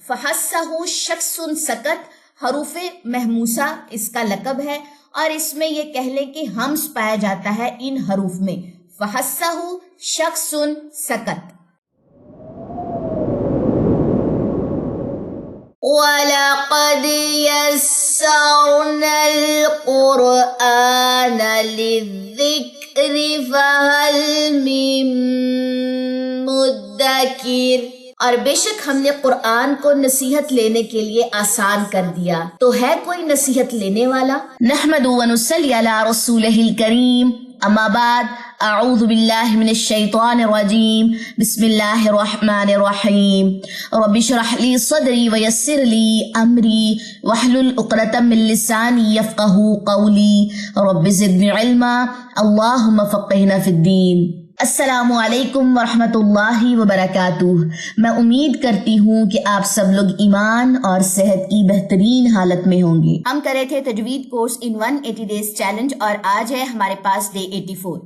فحسہ شخص سکت حروف محموسہ اس کا لقب ہے، اور اس میں یہ کہہ لیں کہ ہمس پایا جاتا ہے ان حروف میں. فحسہ شخص سکت. وَلَقَدْ يَسَّرْنَا الْقُرْآنَ لِلذِّكْرِ فَهَلْ مِن مُدَّكِرٍ. اور بے شک ہم نے قرآن کو نصیحت لینے کے لیے آسان کر دیا، تو ہے کوئی نصیحت لینے والا؟ نحمد و نصلی علی رسولہ الکریم. اما بعد، اعوذ باللہ من الشیطان الرجیم. بسم اللہ الرحمن الرحیم. رب اشرح لی صدری ویسر لی امری واحلل عقدۃ من لسانی یفقہوا قولی. رب زدنی علما اللہم فقہنا فی الدین. السلام علیکم ورحمۃ اللہ وبرکاتہ. میں امید کرتی ہوں کہ آپ سب لوگ ایمان اور صحت کی بہترین حالت میں ہوں گے. ہم کرے تھے تجوید کورس ان 180 ڈیز چیلنج، اور آج ہے ہمارے پاس ڈے 84.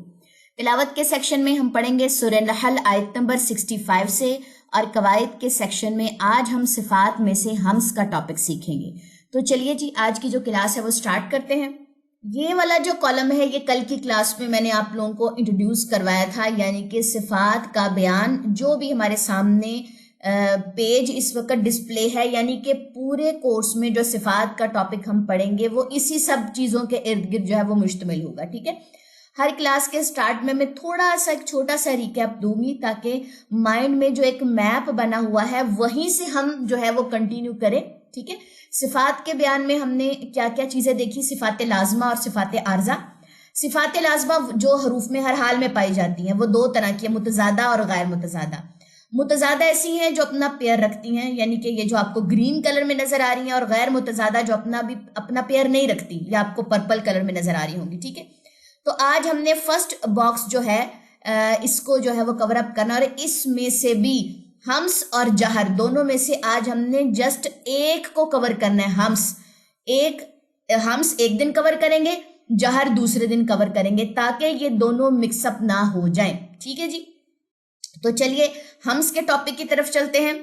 تلاوت کے سیکشن میں ہم پڑھیں گے سورہ نحل آیت نمبر 65 سے، اور قواعد کے سیکشن میں آج ہم صفات میں سے ہمس کا ٹاپک سیکھیں گے. تو چلیے جی، آج کی جو کلاس ہے وہ سٹارٹ کرتے ہیں. یہ والا جو کالم ہے یہ کل کی کلاس میں میں نے آپ لوگوں کو انٹروڈیوس کروایا تھا، یعنی کہ صفات کا بیان. جو بھی ہمارے سامنے پیج اس وقت ڈسپلے ہے، یعنی کہ پورے کورس میں جو صفات کا ٹاپک ہم پڑھیں گے وہ اسی سب چیزوں کے ارد گرد جو ہے وہ مشتمل ہوگا. ٹھیک ہے، ہر کلاس کے سٹارٹ میں تھوڑا سا ایک چھوٹا سا ریکیپ دوں گی تاکہ مائنڈ میں جو ایک میپ بنا ہوا ہے وہیں سے ہم جو ہے وہ کنٹینیو کریں. ٹھیک ہے، صفات کے بیان میں ہم نے کیا کیا چیزیں دیکھی؟ صفات لازمہ اور صفات عارضہ. صفات لازمہ جو حروف میں ہر حال میں پائی جاتی ہیں، وہ دو طرح کی ہیں، متضادہ اور غیر متضادہ. متضادہ ایسی ہیں جو اپنا پیئر رکھتی ہیں، یعنی کہ یہ جو آپ کو گرین کلر میں نظر آ رہی ہیں، اور غیر متضادہ جو اپنا پیئر نہیں رکھتی، یہ آپ کو پرپل کلر میں نظر آ رہی ہوں گی. ٹھیک ہے، تو آج ہم نے فرسٹ باکس جو ہے اس کو جو ہے وہ کور اپ کرنا، اور اس میں سے بھی ہمس اور جہر دونوں میں سے آج ہم نے جسٹ ایک کو کور کرنا ہے. ہمس ایک دن کور کریں گے، جہر دوسرے دن کور کریں گے، تاکہ یہ دونوں مکس اپ نہ ہو جائیں. ٹھیک ہے جی، تو چلیے ہمس کے ٹاپک کی طرف چلتے ہیں.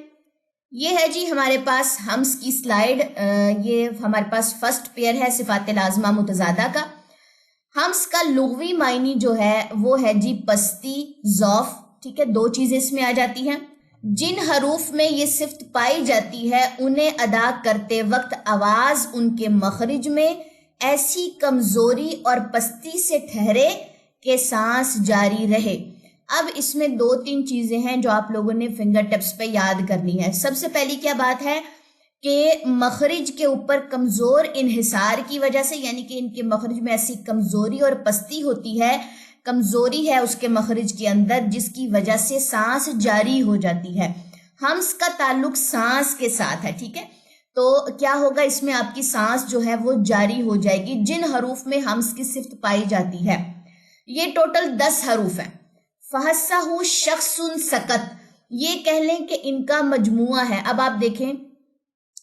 یہ ہے جی ہمارے پاس ہمس کی سلائیڈ. یہ ہمارے پاس فرسٹ پیئر ہے صفات لازمہ متضادہ کا. ہمس کا لغوی معنی جو ہے وہ ہے جی پستی، ضعف. ٹھیک ہے، دو چیزیں اس میں آ جاتی ہیں. جن حروف میں یہ صفت پائی جاتی ہے انہیں ادا کرتے وقت آواز ان کے مخرج میں ایسی کمزوری اور پستی سے ٹھہرے کہ سانس جاری رہے. اب اس میں دو تین چیزیں ہیں جو آپ لوگوں نے فنگر ٹپس پہ یاد کرنی ہے. سب سے پہلی کیا بات ہے کہ مخرج کے اوپر کمزور انحصار کی وجہ سے، یعنی کہ ان کے مخرج میں ایسی کمزوری اور پستی ہوتی ہے، کمزوری ہے اس کے مخرج کے اندر، جس کی وجہ سے سانس جاری ہو جاتی ہے. ہمس کا تعلق سانس کے ساتھ ہے. ٹھیک ہے، تو کیا ہوگا اس میں آپ کی سانس جو ہے وہ جاری ہو جائے گی جن حروف میں ہمس کی صفت پائی جاتی ہے. یہ ٹوٹل 10 حروف ہیں. فحسہ شخص سکت، یہ کہہ لیں کہ ان کا مجموعہ ہے. اب آپ دیکھیں،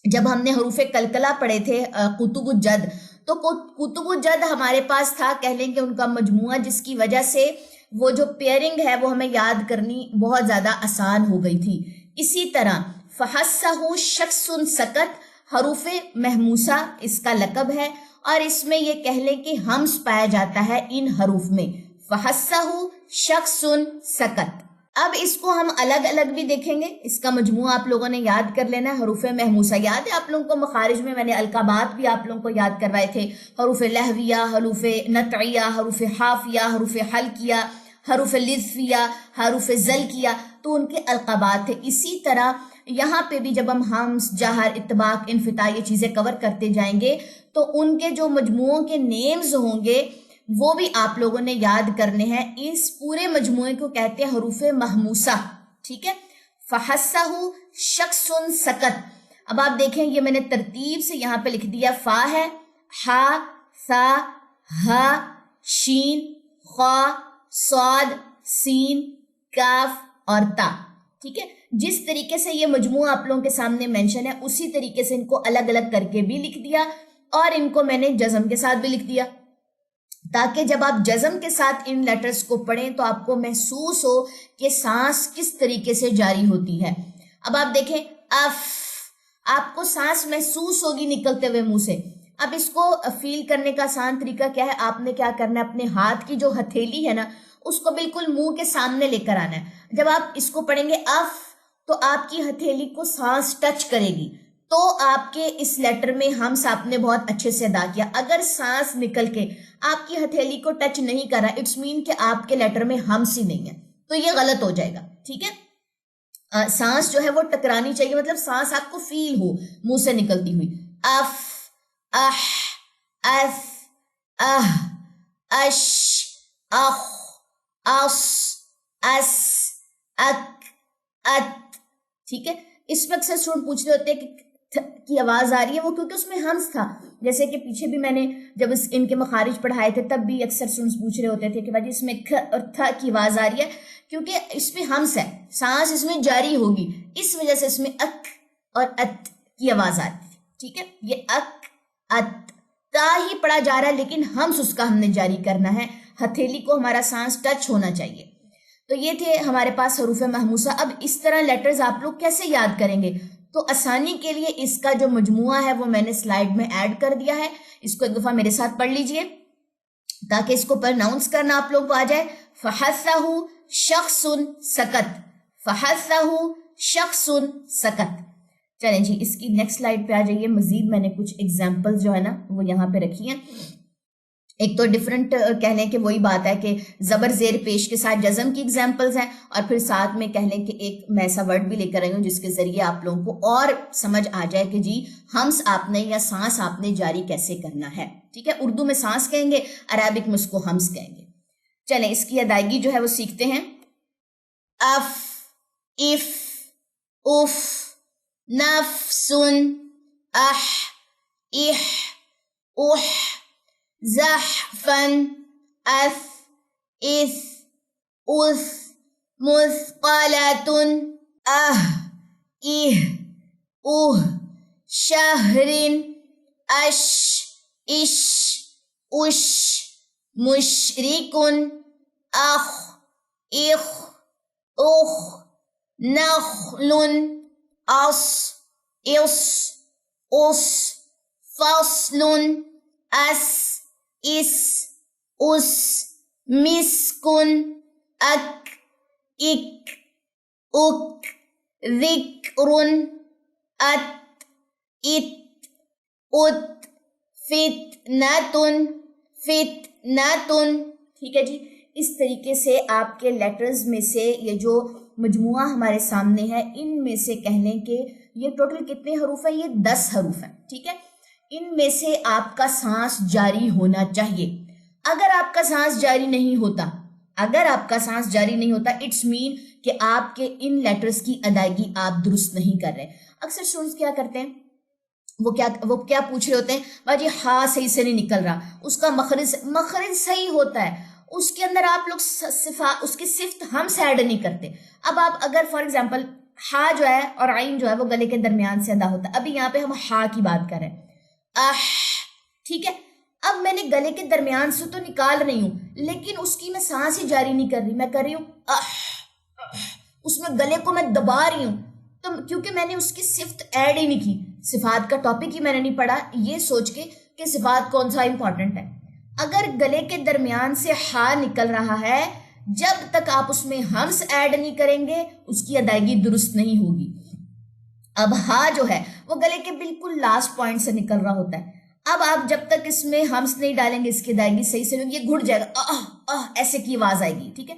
جب ہم نے حروف قلقلہ پڑھے تھے قطب الجد، تو قطب الجد ہمارے پاس تھا کہہ لیں کہ ان کا مجموعہ، جس کی وجہ سے وہ جو پیئرنگ ہے وہ ہمیں یاد کرنی بہت زیادہ آسان ہو گئی تھی. اسی طرح فحسہ شخص سکت حروف محموسہ اس کا لقب ہے، اور اس میں یہ کہہ لیں کہ ہمس پایا جاتا ہے ان حروف میں. فحسہ شخص سکت. اب اس کو ہم الگ الگ بھی دیکھیں گے. اس کا مجموعہ آپ لوگوں نے یاد کر لینا ہے. حروف محموسہ یاد ہے آپ لوگوں کو؟ مخارج میں میں نے القابات بھی آپ لوگوں کو یاد کروائے تھے. حروف لہویہ، حروف نطعیہ، حروف حافیہ، حروف حلقیہ، حروف لطفیہ، حروف زلکیہ، تو ان کے القابات تھے. اسی طرح یہاں پہ بھی جب ہم ہمس، جہر، اطباق، انفتاح یہ چیزیں کور کرتے جائیں گے تو ان کے جو مجموعوں کے نیمز ہوں گے وہ بھی آپ لوگوں نے یاد کرنے ہیں. اس پورے مجموعے کو کہتے ہیں حروف محموسہ. ٹھیک ہے، فحسہ شخص سکت. اب آپ دیکھیں، یہ میں نے ترتیب سے یہاں پہ لکھ دیا. فا ہے، ہا، ثا، ہا، شین، خا، صاد، سین، کاف اور تا. ٹھیک ہے، جس طریقے سے یہ مجموعہ آپ لوگوں کے سامنے مینشن ہے اسی طریقے سے ان کو الگ الگ کر کے بھی لکھ دیا، اور ان کو میں نے جزم کے ساتھ بھی لکھ دیا، تاکہ جب آپ جزم کے ساتھ ان لیٹرز کو پڑھیں تو آپ کو محسوس ہو کہ سانس کس طریقے سے جاری ہوتی ہے. اب آپ دیکھیں، اف، آپ کو سانس محسوس ہوگی نکلتے ہوئے منہ سے. اب اس کو فیل کرنے کا آسان طریقہ کیا ہے؟ آپ نے کیا کرنا ہے، اپنے ہاتھ کی جو ہتھیلی ہے نا اس کو بالکل منہ کے سامنے لے کر آنا ہے. جب آپ اس کو پڑھیں گے اف تو آپ کی ہتھیلی کو سانس ٹچ کرے گی تو آپ کے اس لیٹر میں ہمس آپ نے بہت اچھے سے ادا کیا. اگر سانس نکل کے آپ کی ہتھیلی کو ٹچ نہیں کر رہا اٹس مین کہ آپ کے لیٹر میں ہمس ہی نہیں ہے، تو یہ غلط ہو جائے گا. ٹھیک ہے، سانس جو ہے وہ ٹکرانی چاہیے، مطلب سانس آپ کو فیل ہو منہ سے نکلتی ہوئی. اف، اح، اف، اہ، اش، اخ، اس، اس، اک، ات. ٹھیک ہے، اس میں اکثر اسٹوڈنٹ پوچھ رہے ہوتے ہیں کہ کی آواز آ رہی ہے، وہ کیونکہ اس میں ہمس تھا. جیسے کہ پیچھے بھی میں نے جب ان کے مخارج پڑھائے تھے تب بھی اکثر اسٹوڈنٹس پوچھ رہے ہوتے تھے کہ بھائی اس میں کھ اور تھ کی آواز آ رہی ہے، کیونکہ اس میں ہمس ہے، سانس اس میں جاری ہوگی، اس وجہ سے اس میں اک اور ات کی آواز آتی ہے. ٹھیک ہے، یہ اک، ات، تا ہی پڑھا جا رہا ہے لیکن ہمس اس کا ہم نے جاری کرنا ہے، ہتھیلی کو ہمارا سانس ٹچ ہونا چاہیے. تو یہ تھے ہمارے پاس حروف محموسہ. اب اس طرح لیٹرز آپ لوگ کیسے یاد کریں گے؟ تو آسانی کے لیے اس کا جو مجموعہ ہے وہ میں نے سلائیڈ میں ایڈ کر دیا ہے، اس کو ایک دفعہ میرے ساتھ پڑھ لیجئے تاکہ اس کو پرناؤنس کرنا آپ لوگ کو آ جائے. فحثہ شخص سکت، فحثہ شخص سکت. چلیں جی اس کی نیکسٹ سلائیڈ پہ آ جائیے. مزید میں نے کچھ ایگزامپل جو ہے نا وہ یہاں پہ رکھی ہیں. ایک تو ڈیفرنٹ کہہ لیں کہ وہی بات ہے کہ زبر زیر پیش کے ساتھ جزم کی ایگزامپلز ہیں، اور پھر ساتھ میں کہہ لیں کہ ایک میں ایسا ورڈ بھی لے کر آئی ہوں جس کے ذریعے آپ لوگوں کو اور سمجھ آ جائے کہ جی ہمس آپ نے یا سانس آپ نے جاری کیسے کرنا ہے. ٹھیک ہے، اردو میں سانس کہیں گے، عربک میں اس کو ہمس کہیں گے. چلیں اس کی ادائیگی جو ہے وہ سیکھتے ہیں. اف، اف، اف، نفس، اح، اح، اح، زحفا، اث، اث، اث، مثقلة، اہ، اہ، اوہ، شہر، اش، اش، اش، مشرک، اخ، اخ، اخ، نخل، اص، اص، اس، فصل، اس، اس، اس، مسک، اک، اک، اک، ذکر، ات، ات، ات، فتنۃ، فتنۃ. ٹھیک ہے جی، اس طریقے سے آپ کے لیٹرز میں سے یہ جو مجموعہ ہمارے سامنے ہے ان میں سے کہہ لیں کہ یہ ٹوٹل کتنے حروف ہیں؟ یہ 10 حروف ہیں. ٹھیک ہے، ان میں سے آپ کا سانس جاری ہونا چاہیے. اگر آپ کا سانس جاری نہیں ہوتا، اگر آپ کا سانس جاری نہیں ہوتا اٹس مین کہ آپ کے ان لیٹرز کی ادائیگی آپ درست نہیں کر رہے. اکثر اسٹوڈنٹس کیا کرتے ہیں، وہ کیا پوچھ رہے ہوتے ہیں، باجی ہاں صحیح سے نہیں نکل رہا، اس کا مخرج صحیح ہوتا ہے، اس کے اندر آپ لوگ اس کی صفت ہمس ایڈ نہیں کرتے. اب آپ اگر فار ایگزامپل ہا جو ہے اور عین جو ہے وہ گلے کے درمیان سے ادا ہوتا ہے، ابھی یہاں پہ ہم ہا کی بات کر رہے ہیں، اح. ٹھیک ہے، اب میں نے گلے کے درمیان سے تو نکال رہی ہوں لیکن اس کی میں سانس ہی جاری نہیں کر رہی، میں کر رہی ہوں اس میں گلے کو میں دبا رہی ہوں، تو کیونکہ میں نے اس کی صفت ایڈ ہی نہیں کی. صفات کا ٹاپک ہی میں نے نہیں پڑھا یہ سوچ کے کہ صفات کون سا امپورٹنٹ ہے. اگر گلے کے درمیان سے ہا نکل رہا ہے جب تک آپ اس میں ہمس ایڈ نہیں کریں گے اس کی ادائیگی درست نہیں ہوگی. اب ہا جو ہے وہ گلے کے بالکل لاسٹ پوائنٹ سے نکل رہا ہوتا ہے. اب آپ جب تک اس میں ہمس نہیں ڈالیں گے اس کی ادائیگی صحیح سے نہیں، یہ گھٹ جائے گا، ایسے کی آواز آئے گی. ٹھیک ہے،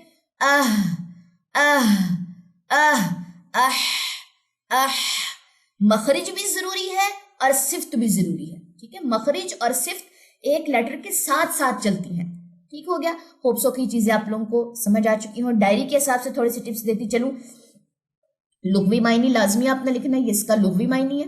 مخرج بھی ضروری ہے اور صفت بھی ضروری ہے. ٹھیک ہے، مخرج اور صفت ایک لیٹر کے ساتھ ساتھ چلتی ہیں. ٹھیک ہو گیا، ہوپ سو کی چیزیں آپ لوگوں کو سمجھ آ چکی ہوں. ڈائری کے حساب سے تھوڑی سی ٹپس دیتی چلوں. لغوی معنی لازمی آپ نے لکھنا ہے، یہ اس کا لغوی معنی ہے،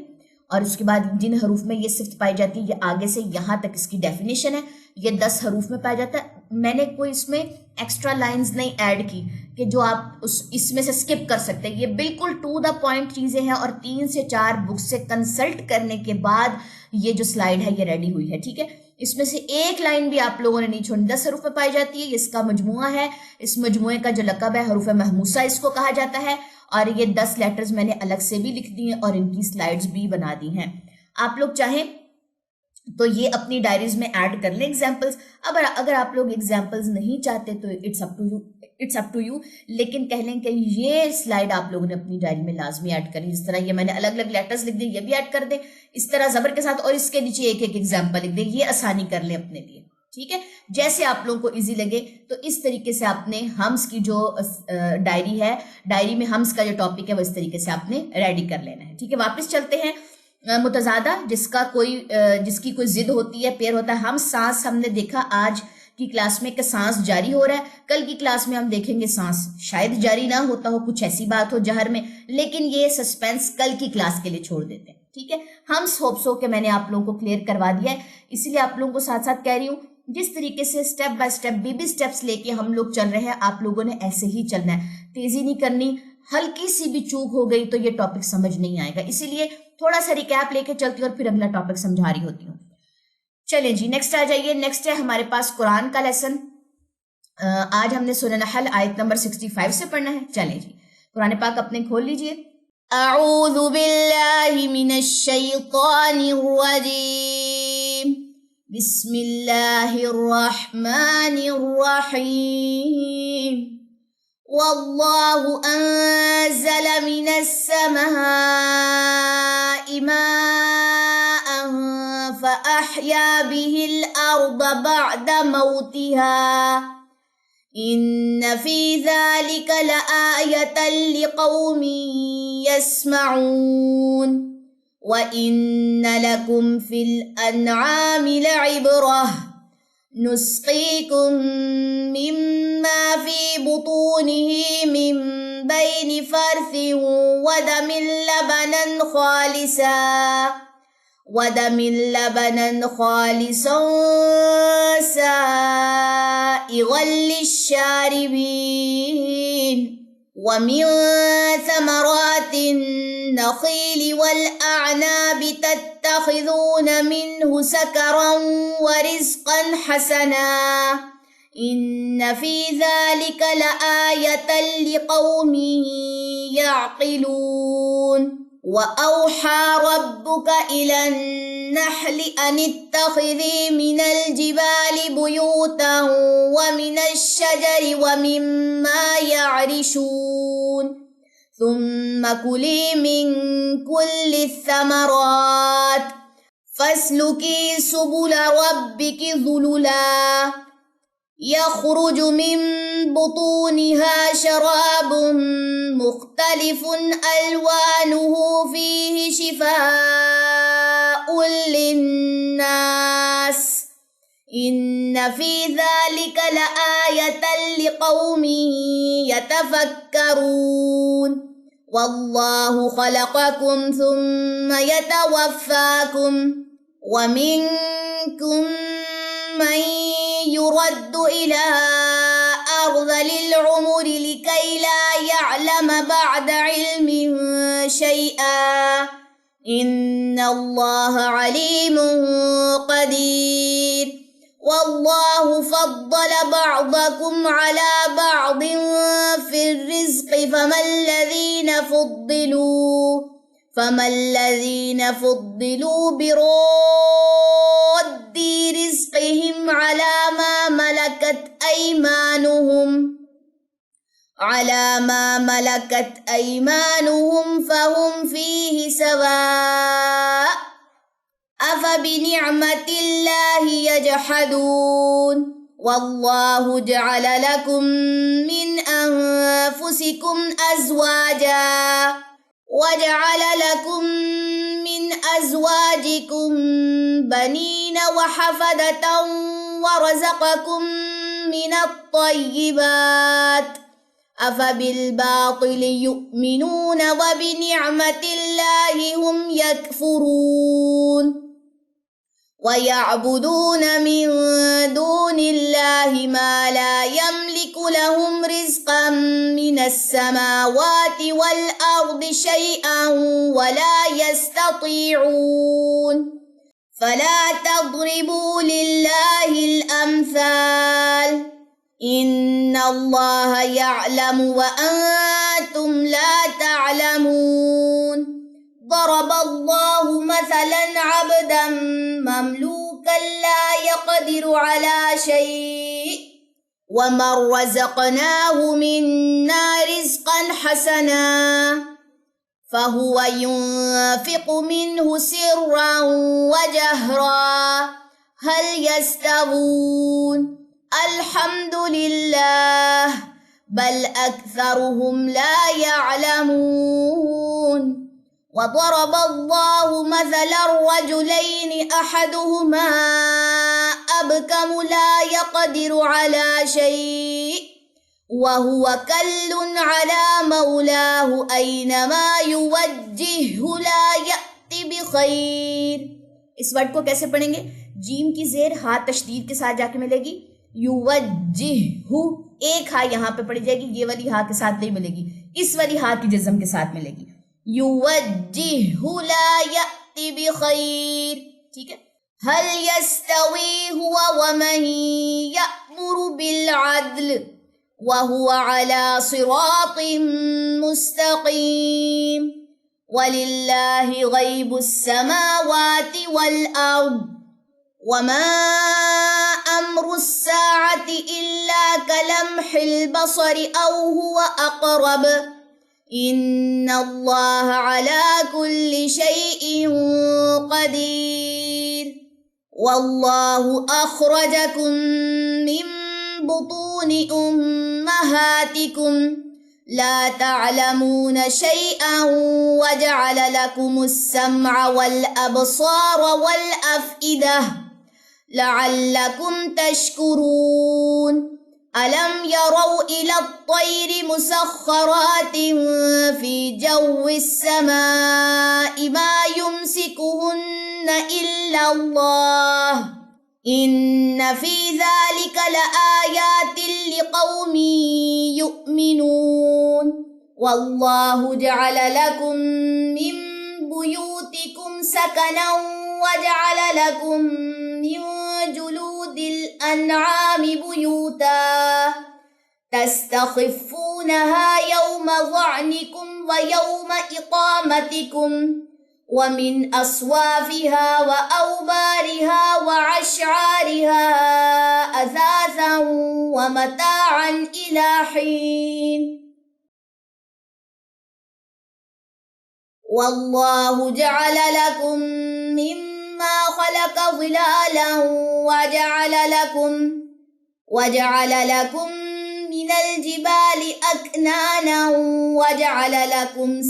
اور اس کے بعد جن حروف میں یہ صفت پائی جاتی ہے یہ آگے سے یہاں تک اس کی ڈیفینیشن ہے. یہ 10 حروف میں پایا جاتا ہے. میں نے کوئی اس میں ایکسٹرا لائنز نہیں ایڈ کی کہ جو آپ اس میں سے سکپ کر سکتے. یہ بالکل ٹو دا پوائنٹ چیزیں ہیں اور 3 سے 4 بک سے کنسلٹ کرنے کے بعد یہ جو سلائیڈ ہے یہ ریڈی ہوئی ہے. ٹھیک ہے، اس میں سے ایک لائن بھی آپ لوگوں نے نہیں چھوڑنی. 10 حروف میں پائی جاتی ہے، یہ اس کا مجموعہ ہے. اس مجموعے کا جو لقب ہے حروف محموسہ اس کو کہا جاتا ہے. اور یہ 10 لیٹرز میں نے الگ سے بھی لکھ دی ہیں اور ان کی سلائیڈز بھی بنا دی ہیں. آپ لوگ چاہیں تو یہ اپنی ڈائریز میں ایڈ کر لیں ایگزامپلز. اب اگر آپ لوگ ایگزامپلز نہیں چاہتے تو اٹس اپ ٹو یو، لیکن کہہ لیں کہ یہ سلائیڈ آپ لوگوں نے اپنی ڈائری میں لازمی ایڈ کریں. جس طرح یہ میں نے الگ الگ لیٹرز لکھ دیں، یہ بھی ایڈ کر دیں اس طرح زبر کے ساتھ، اور اس کے نیچے ایک ایک ایگزامپل لکھ دیں. یہ آسانی کر لیں اپنے لیے، ٹھیک ہے، جیسے آپ لوگوں کو ایزی لگے. تو اس طریقے سے آپ نے ہمس کی جو ڈائری ہے، ڈائری میں ہمس کا جو ٹاپک ہے وہ اس طریقے سے آپ نے ریڈی کر لینا ہے. ٹھیک ہے، واپس چلتے ہیں. متضادہ جس کی کوئی ضد ہوتی ہے، پیر ہوتا ہے. ہم سانس، ہم نے دیکھا آج کی کلاس میں کہ سانس جاری ہو رہا ہے. کل کی کلاس میں ہم دیکھیں گے سانس شاید جاری نہ ہوتا ہو، کچھ ایسی بات ہو جہر میں، لیکن یہ سسپینس کل کی کلاس کے لیے چھوڑ دیتے ہیں. ٹھیک ہے، ہمس ہوپسو کہ میں نے آپ لوگوں کو کلیئر کروا دیا ہے، اسی لیے آپ لوگوں کو ساتھ ساتھ کہہ رہی ہوں جس طریقے سے step by step baby steps لے کے ہم لوگ چل رہے ہیں، آپ لوگوں نے ایسے ہی چلنا ہے، تیزی نہیں کرنی. ہلکی سی بھی چوک ہو گئی تو یہ ٹاپک سمجھ نہیں آئے گا، اسی لیے تھوڑا سا ریکیپ لے کے چلتی ہوں اور پھر اگلا ٹاپک سمجھا رہی ہوتی ہوں. چلیں جی نیکسٹ آ جائیے. نیکسٹ ہے ہمارے پاس قرآن کا لیسن. آج ہم نے سورہ نحل آیت نمبر 65 سے پڑھنا ہے. چلیں جی قرآن پاک اپنے کھول لیجئے. اعوذ باللہ من الشیطان الرجیم، بسم اللہ الرحمن الرحیم. واللہ انزل من السماء ماء فأحیا به الارض بعد موتها ان فی ذلک لآیۃ لقوم یسمعون وَإِنَّ لَكُمْ فِي الْأَنْعَامِ لَعِبْرَةً نُسْقِيكُم مِّمَّا فِي بُطُونِهِ مِن بَيْنِ فَرْثٍ وَدَمٍ لَبَنًا خَالِصًا سَائِغًا لِّلشَّارِبِينَ وَمِن ثَمَرَاتِ النَّخِيلِ وَالْأَعْنَابِ تَتَّخِذُونَ مِنْهُ سَكَرًا وَرِزْقًا حَسَنًا إِنَّ فِي ذَلِكَ لَآيَةً لِقَوْمٍ يَعْقِلُونَ وَأَوْحَى رَبُّكَ إِلَى النَّحْلِ أَنِ اتَّخِذِي مِنَ الْجِبَالِ بُيُوتًا وَمِنَ الشَّجَرِ وَمِمَّا يَعْرِشُونَ ثُمَّ كُلِي مِن كُلِّ الثَّمَرَاتِ فَاسْلُكِي سُبُلَ رَبِّكِ ذُلُلًا يَخْرُجُ مِن بُطُونِهَا شَرَابٌ مُخْتَلِفٌ أَلْوَانُهُ فِيهِ شِفَاءٌ لِلنَّاسِ إِنَّ فِي ذَلِكَ لَآيَةً لِقَوْمٍ يَتَفَكَّرُونَ وَاللَّهُ خَلَقَكُمْ ثُمَّ يَتَوَفَّاكُمْ وَمِنكُم مَّن يُرَدُّ إِلَىٰ أَرْذَلِ الْعُمُرِ لِكَيْ لَا يَعْلَمَ بَعْدَ عِلْمٍ شَيْئًا إِنَّ اللَّهَ عَلِيمٌ قَدِيرٌ وَاللَّهُ فَضَّلَ بَعْضَكُمْ عَلَىٰ بَعْضٍ فِي الرِّزْقِ فَمَا الَّذِينَ فُضِّلُوا بِرَادِّ رِزْقِهِمْ عَلَىٰ مَا مَلَكَتْ أَيْمَانُهُمْ فَهُمْ فِيهِ سَوَاءٌ أَفَبِنِعْمَةِ اللَّهِ يَجْحَدُونَ وَاللَّهُ جَعَلَ لَكُم مِّنْ أَنفُسِكُمْ أَزْوَاجًا وَجَعَلَ لَكُم مِّنْ أَزْوَاجِكُم بَنِينَ وَحَفَدَةً وَرَزَقَكُم مِّنَ الطَّيِّبَاتِ أَفَبِالْبَاطِلِ يُؤْمِنُونَ وَبِنِعْمَةِ اللَّهِ هُمْ يَكْفُرُونَ وَيَعْبُدُونَ مِن دُونِ اللَّهِ مَا لَا يَمْلِكُ لَهُمْ رِزْقًا مِّنَ السَّمَاوَاتِ وَالْأَرْضِ شَيْئًا وَلَا يَسْتَطِيعُونَ فَلَا تَضْرِبُوا لِلَّهِ الْأَمْثَالَ إن الله يعلم وأنتم لا تعلمون ضرب الله مثلا عبدا مملوكا لا يقدر على شيء ومن رزقناه منا رزقا حسنا فهو ينفق منه سرا وجهرا هل يستوون الحمد لله بل أكثرهم لا يعلمون وضرب الله مثلا الرجلين أحدهما أبكم لا يقدر على شيء وهو كل على مولاه أينما يوجهه لا يأتي بخير. اس ورڈ کو کیسے پڑھیں گے؟ جیم کی زیر ہا تشدید کے ساتھ جا کے ملے گی، یوجہو ایک ہا یہاں پہ پڑی جائے گی، یہ والی ہا کے ساتھ نہیں ملے گی، اس والی ہا کی جزم کے ساتھ ملے گی. یوجہو لا یأتی بخیر. ٹھیک ہے. هل يستوي هو ومن يأمر بالعدل وهو على صراط مستقيم ولله غيب السماوات والأرض وما أمر الساعة إلا كلمح البصر أو هو أقرب إن الله على كل شيء قدير والله أخرجكم من بطون أمهاتكم لا تعلمون شيئا وجعل لكم السمع والأبصار والأفئدة لعلكم تشكرون ألم يروا إلى الطير مسخرات في جو السماء ما يمسكهن إلا الله إن في ذلك لآيات لقوم يؤمنون والله جعل لكم من بيوتكم سكنا وجعل لكم من جلود الأنعام بيوتا تستخفونها يوم ظعنكم ويوم إقامتكم ومن أصوافها وأوبارها وعشعارها أثاثا ومتاعا إلى حين والله جعل لكم مما خلق ظلالا وجعل لكم من الجبال أكنانا وجعل لكم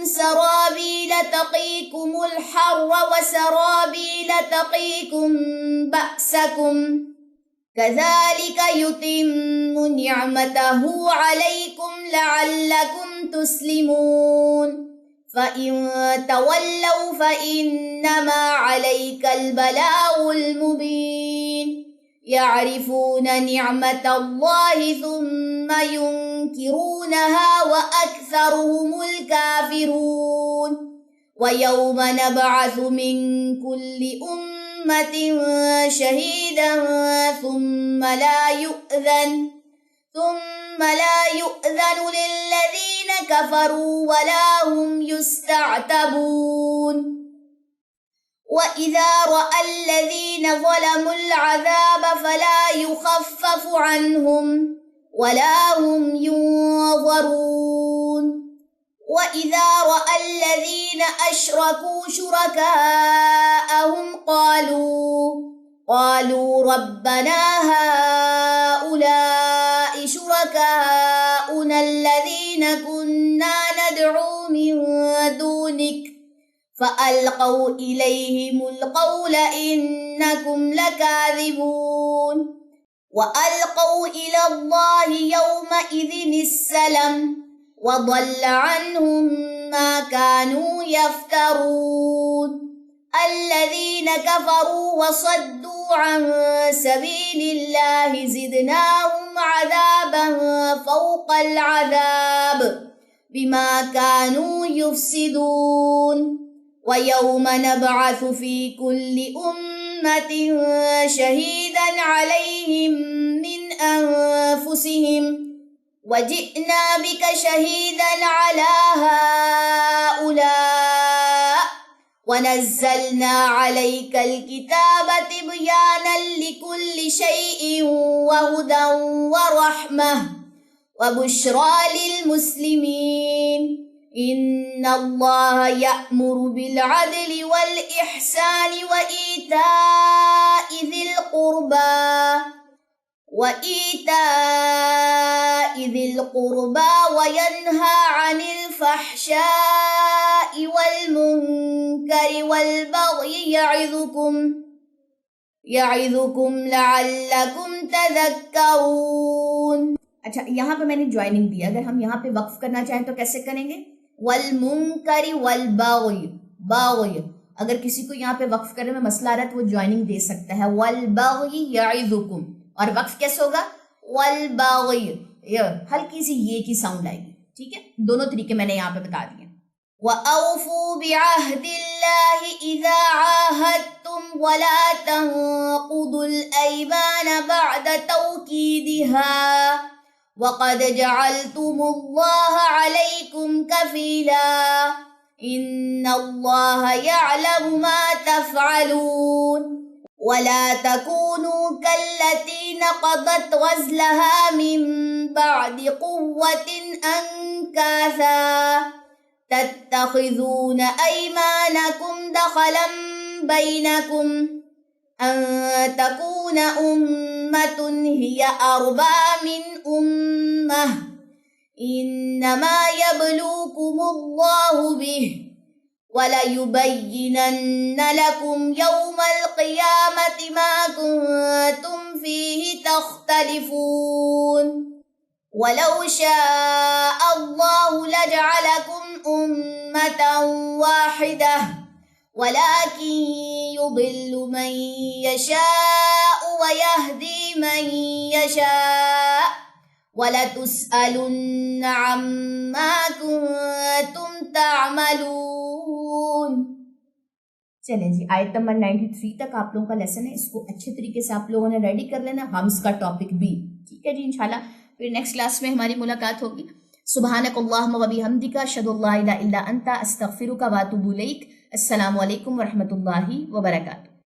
سرابيل تقيكم الحر وسرابيل تقيكم بأسكم كذلك يتم نعمته عليكم لعلكم تسلمون فإن تولوا فإنما عليك البلاغ المبين يعرفون نعمة الله ثم ينكرونها وأكثرهم الكافرون ويوم نبعث من كل أمة شهيدا ثم لا يؤذن للذين كفروا ولا هم يستعتبون وإذا رأى الذين ظلموا العذاب فلا يخفف عنهم ولا هم ينظرون وإذا رأى الذين أشركوا شركاءهم قالوا ربنا هؤلاء شركاؤنا الذين كنا ندعو من دونك فألقوا إليهم القول إنكم لكاذبون وألقوا إلى الله يومئذ السلم وضل عنهم ما كانوا يفترون الذين كفروا وصدوا عن سبيل الله زدناهم عذابا فوق العذاب بما كانوا يفسدون ويوم نبعث في كل أمة أمة شهيدا عليهم من أنفسهم وجئنا بك شهيدا على هؤلاء ونزلنا عليك الكتاب تبيانا لكل شيء وهدى ورحمة وبشرى للمسلمين إن الله يأمر بالعدل والإحسان وإيتاء ذي القربى وينهى عن الفحشاء والمنكر والبغي يعظكم لعلكم تذكرون. اچھا یہاں پہ میں نے جوائننگ دی، اگر ہم یہاں پہ وقف کرنا چاہیں تو کیسے کریں گے؟ والمنکر والبغی، باغی، اگر کسی کو یہاں پہ وقف کرنے میں مسئلہ آ رہا ہے تو وہ جوائننگ دے سکتا ہے، والبغی یعظکم، اور وقف کیسے ہوگا؟ والبغی، ہلکی سی یہ کی ساؤنڈ آئے گی، ٹھیک ہے؟ دونوں طریقے میں نے یہاں پہ بتا دیے. وَأَوْفُوا بِعَهْدِ اللَّهِ إِذَا عَاهَدتُّمْ وَلَا تَنقُضُوا الْأَيْمَانَ بَعْدَ تَوْكِيدِهَا وَقَدْ جَعَلْتُمُ اللَّهَ عَلَيْكُمْ كَفِيلًا إِنَّ اللَّهَ يَعْلَمُ مَا تَفْعَلُونَ وَلَا تَكُونُوا كَالَّتِي نَقَضَتْ غَزْلَهَا مِنْ بَعْدِ قُوَّةٍ أَنْكَاثًا تَتَّخِذُونَ أَيْمَانَكُمْ دَخَلًا بَيْنَكُمْ أَن تَكُونَ أُمَّةٌ هِيَ أَرْبَىٰ مِنْ أُمَّةٍ إِنَّمَا يَبْلُوكُمُ اللَّهُ بِهِ وَلَيُبَيِّنَنَّ لَكُمْ يَوْمَ الْقِيَامَةِ مَا كُنتُمْ فِيهِ تَخْتَلِفُونَ وَلَوْ شَاءَ اللَّهُ لَجَعَلَكُمْ أُمَّةً وَاحِدَةً وَلَكِنْ يُضِلُّ مَنْ يَشَاءُ وَيَهْدِي مَنْ يَشَاءُ وَلَتُسْأَلُنَّ عَمَّا كُنْتُمْ تَعْمَلُونَ. چلیں جی، آیت نمبر 93 تک آپ لوگوں کا لیسن ہے، اس کو اچھے طریقے سے آپ لوگوں نے ریڈی کر لینا، ہمز کا ٹاپک بھی، ٹھیک ہے جی؟ انشاءاللہ پھر نیکسٹ کلاس میں ہماری ملاقات ہوگی. سبحانک اللہم و بحمدک، اشہد ان لا الہ الا انت، استغفرک و اتوب الیک. السلام علیکم ورحمۃ اللہ وبرکاتہ.